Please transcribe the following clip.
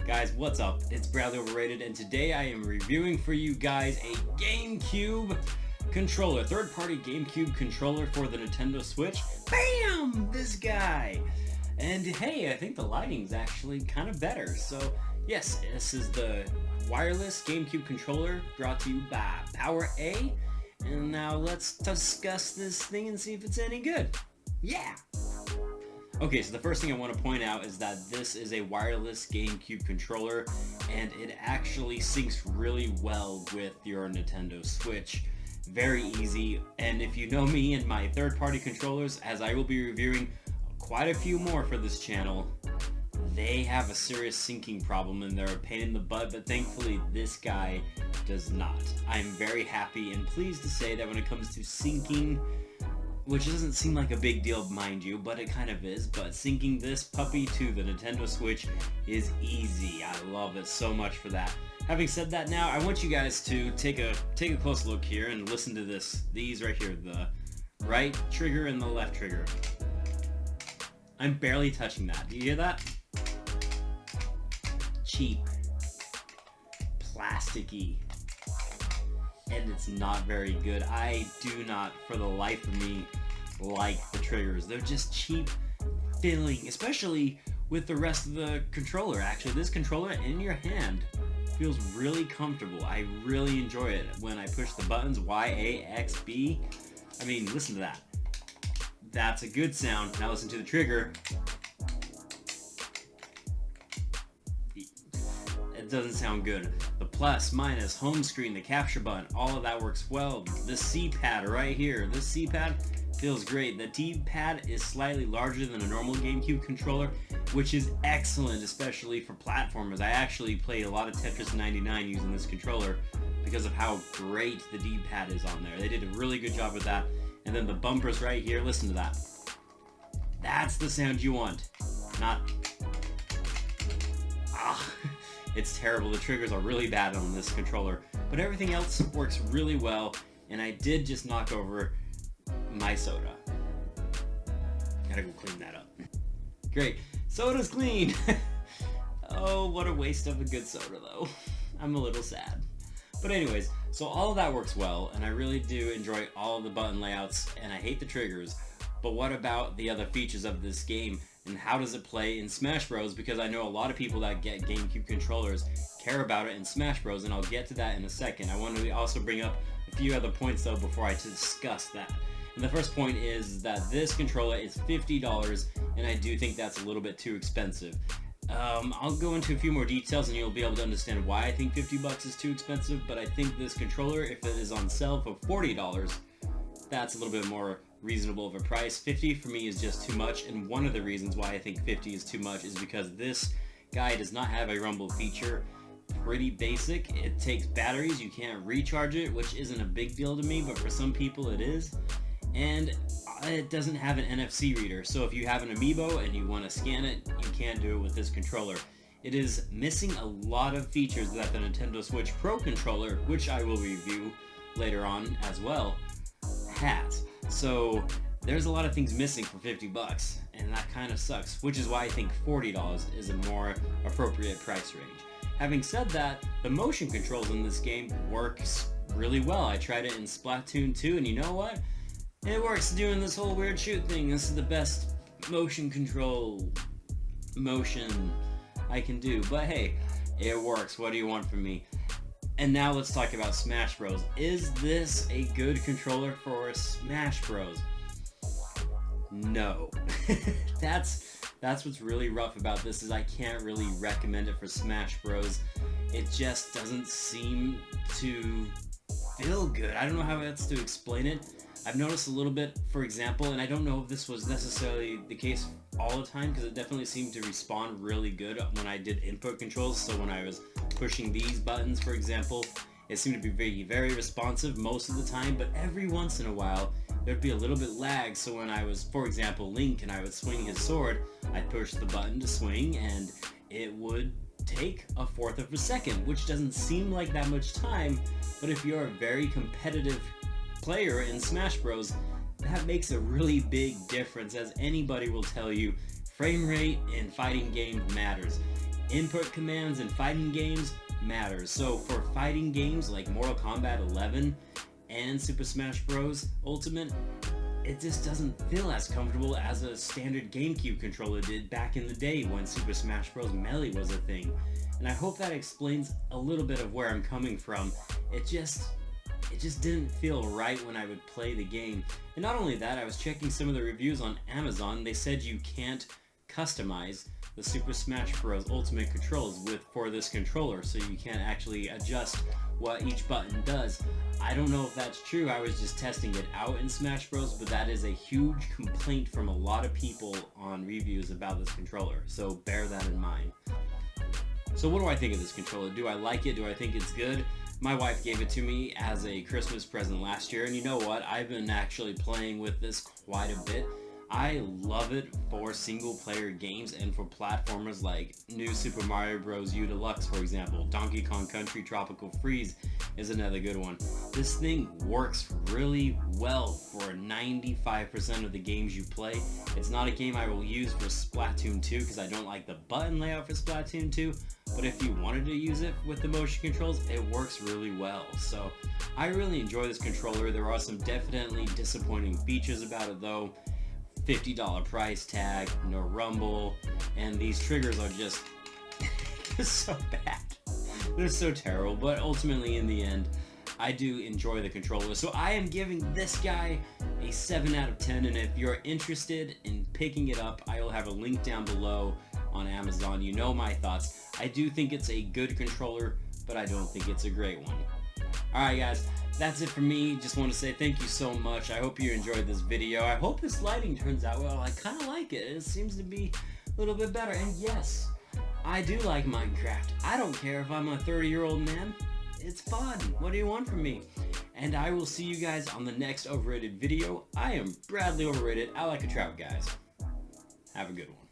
Guys, what's up? It's Bradley Overrated, and today I am reviewing for you guys a GameCube controller, third-party GameCube controller for the Nintendo Switch. Bam! This guy! And hey, I think the lighting's actually kind of better. So yes, this is the wireless GameCube controller brought to you by Power A. And now let's discuss this thing and see if it's any good. Yeah! Okay, so the first thing I want to point out is that this is a wireless GameCube controller, and it actually syncs really well with your Nintendo Switch. Very easy, and if you know me and my third-party controllers, as I will be reviewing quite a few more for this channel, they have a serious syncing problem and they're a pain in the butt, but thankfully this guy does not. I'm very happy and pleased to say that when it comes to syncing, which doesn't seem like a big deal, mind you, but it kind of is, but syncing this puppy to the Nintendo Switch is easy. I love it so much for that. Having said that, now I want you guys to take a close look here and listen to these right here, the right trigger and the left trigger. I'm barely touching that. Do you hear that? Cheap, plasticky, and it's not very good. I do not, for the life of me, like the triggers. They're just cheap feeling, especially with the rest of the controller. Actually, this controller in your hand feels really comfortable. I really enjoy it when I push the buttons, Y, A, X, B. I mean, listen to that. That's a good sound. Now listen to the trigger. It doesn't sound good. The plus, minus, home screen, the capture button, all of that works well. This C-pad right here, this C-pad feels great. The D-pad is slightly larger than a normal GameCube controller, which is excellent, especially for platformers. I actually played a lot of Tetris 99 using this controller because of how great the D-pad is on there. They did a really good job with that. And then the bumpers right here, listen to that. That's the sound you want. Not... It's terrible. The triggers are really bad on this controller. But everything else works really well. And I did just knock over my soda. Gotta go clean that up. Great. Soda's clean! Oh, what a waste of a good soda though. I'm a little sad. But anyways, so all of that works well, and I really do enjoy all of the button layouts, and I hate the triggers. But what about the other features of this game, and how does it play in Smash Bros? Because I know a lot of people that get GameCube controllers care about it in Smash Bros, and I'll get to that in a second. I want to also bring up a few other points though before I discuss that. And the first point is that this controller is $50, and I do think that's a little bit too expensive. I'll go into a few more details and you'll be able to understand why I think 50 bucks is too expensive, but I think this controller, if it is on sale for $40, that's a little bit more reasonable of a price. 50 for me is just too much, and one of the reasons why I think 50 is too much is because this guy does not have a rumble feature. Pretty basic. It takes batteries, you can't recharge it, which isn't a big deal to me, but for some people it is. And it doesn't have an NFC reader, so if you have an amiibo and you want to scan it, you can't do it with this controller. It is missing a lot of features that the Nintendo Switch Pro controller, which I will review later on as well, has. So there's a lot of things missing for 50 bucks, and that kind of sucks, which is why I think $40 is a more appropriate price range. Having said that, the motion controls in this game works really well. I tried it in Splatoon 2, and you know what? It works doing this whole weird shoot thing. This is the best motion control motion I can do. But hey, it works. What do you want from me? And now let's talk about Smash Bros. Is this a good controller for Smash Bros? No. That's what's really rough about this, is I can't really recommend it for Smash Bros. It just doesn't seem to feel good. I don't know how else to explain it. I've noticed a little bit, for example, and I don't know if this was necessarily the case all the time, because it definitely seemed to respond really good when I did input controls. So when I was pushing these buttons, for example, it seemed to be very, very responsive most of the time, but every once in a while, there'd be a little bit lag. So when I was, for example, Link, and I would swing his sword, I'd push the button to swing, and it would take a fourth of a second, which doesn't seem like that much time, but if you're a very competitive player in Smash Bros, that makes a really big difference. As anybody will tell you, frame rate in fighting games matters. Input commands in fighting games matters. So for fighting games like Mortal Kombat 11 and Super Smash Bros. Ultimate, it just doesn't feel as comfortable as a standard GameCube controller did back in the day when Super Smash Bros. Melee was a thing. And I hope that explains a little bit of where I'm coming from. It just didn't feel right when I would play the game. And not only that, I was checking some of the reviews on Amazon. They said you can't customize the Super Smash Bros. Ultimate controls for this controller, so you can't actually adjust what each button does. I don't know if that's true. I was just testing it out in Smash Bros, but that is a huge complaint from a lot of people on reviews about this controller, so bear that in mind. So what do I think of this controller? Do I like it? Do I think it's good? My wife gave it to me as a Christmas present last year, and you know what? I've been actually playing with this quite a bit. I love it for single-player games and for platformers like New Super Mario Bros. U Deluxe, for example. Donkey Kong Country Tropical Freeze is another good one. This thing works really well for 95% of the games you play. It's not a game I will use for Splatoon 2 because I don't like the button layout for Splatoon 2, but if you wanted to use it with the motion controls, it works really well. So I really enjoy this controller. There are some definitely disappointing features about it though. $50 price tag, no rumble, and these triggers are just so bad. They're so terrible, but ultimately in the end, I do enjoy the controller. So I am giving this guy a 7 out of 10, and if you're interested in picking it up, I will have a link down below on Amazon. You know my thoughts. I do think it's a good controller, but I don't think it's a great one. Alright guys, that's it for me. Just want to say thank you so much. I hope you enjoyed this video. I hope this lighting turns out well. I kind of like it. It seems to be a little bit better. And yes, I do like Minecraft. I don't care if I'm a 30-year-old man. It's fun. What do you want from me? And I will see you guys on the next overrated video. I am Bradley Overrated. I like a trout, guys. Have a good one.